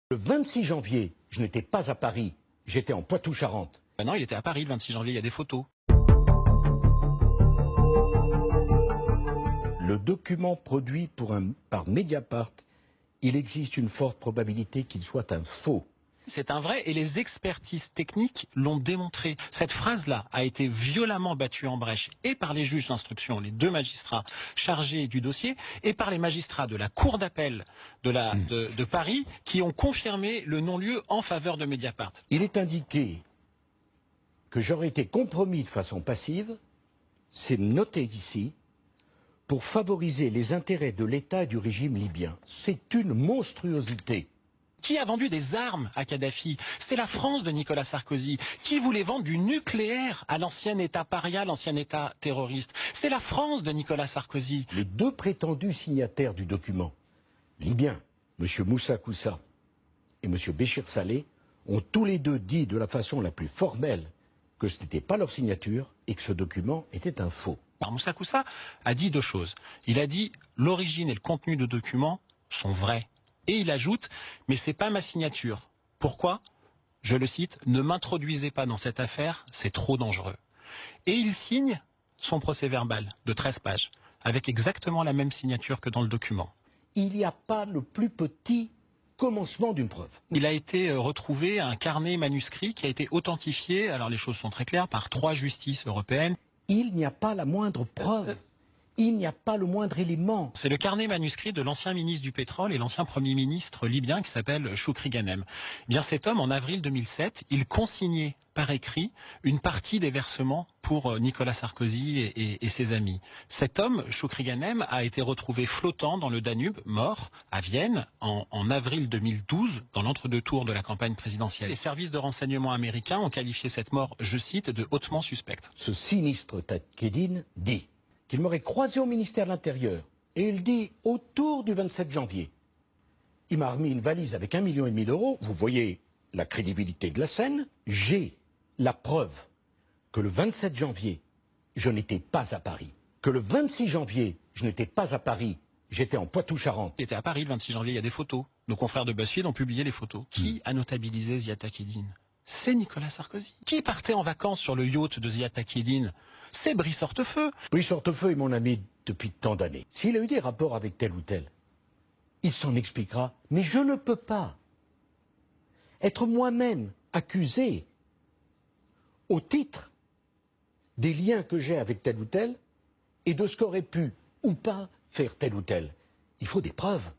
Le 26 janvier, je n'étais pas à Paris, j'étais en Poitou-Charentes. Non, il était à Paris le 26 janvier, il y a des photos. Le document produit par Mediapart, il existe une forte probabilité qu'il soit un faux. C'est un vrai et les expertises techniques l'ont démontré. Cette phrase-là a été violemment battue en brèche et par les juges d'instruction, les deux magistrats chargés du dossier, et par les magistrats de la Cour d'appel de Paris qui ont confirmé le non-lieu en faveur de Mediapart. Il est indiqué que j'aurais été compromis de façon passive, c'est noté ici, pour favoriser les intérêts de l'État et du régime libyen. C'est une monstruosité. Qui a vendu des armes à Kadhafi? C'est la France de Nicolas Sarkozy. Qui voulait vendre du nucléaire à l'ancien État paria, l'ancien État terroriste? C'est la France de Nicolas Sarkozy. Les deux prétendus signataires du document, libyens, M. Moussa Koussa et M. Béchir Saleh, ont tous les deux dit de la façon la plus formelle que ce n'était pas leur signature et que ce document était un faux. Alors Moussa Koussa a dit deux choses. Il a dit l'origine et le contenu du document sont vrais. Et il ajoute, mais c'est pas ma signature. Pourquoi? Je le cite, ne m'introduisez pas dans cette affaire, c'est trop dangereux. Et il signe son procès-verbal de 13 pages, avec exactement la même signature que dans le document. Il n'y a pas le plus petit commencement d'une preuve. Il a été retrouvé un carnet manuscrit qui a été authentifié, alors les choses sont très claires, par 3 justices européennes. Il n'y a pas la moindre preuve. Il n'y a pas le moindre élément. C'est le carnet manuscrit de l'ancien ministre du pétrole et l'ancien premier ministre libyen qui s'appelle Choukri Ghanem. Eh bien cet homme, en avril 2007, il consignait par écrit une partie des versements pour Nicolas Sarkozy et ses amis. Cet homme, Choukri Ghanem, a été retrouvé flottant dans le Danube, mort, à Vienne, en avril 2012, dans l'entre-deux tours de la campagne présidentielle. Les services de renseignement américains ont qualifié cette mort, je cite, de hautement suspecte. Ce sinistre Taqieddine dit qu'il m'aurait croisé au ministère de l'Intérieur. Et il dit, autour du 27 janvier, il m'a remis une valise avec 1,5 million d'euros. Vous voyez la crédibilité de la scène. J'ai la preuve que le 27 janvier, je n'étais pas à Paris. Que le 26 janvier, je n'étais pas à Paris, j'étais en Poitou-Charentes. Il était à Paris le 26 janvier, il y a des photos. Nos confrères de BuzzFeed ont publié les photos. Qui a notabilisé Ziad Taqieddine? C'est Nicolas Sarkozy. Qui partait en vacances sur le yacht de Ziad Taqieddine? C'est Brice Hortefeux. Brice Hortefeux est mon ami depuis tant d'années. S'il a eu des rapports avec tel ou tel, il s'en expliquera. Mais je ne peux pas être moi-même accusé au titre des liens que j'ai avec tel ou tel et de ce qu'aurait pu ou pas faire tel ou tel. Il faut des preuves.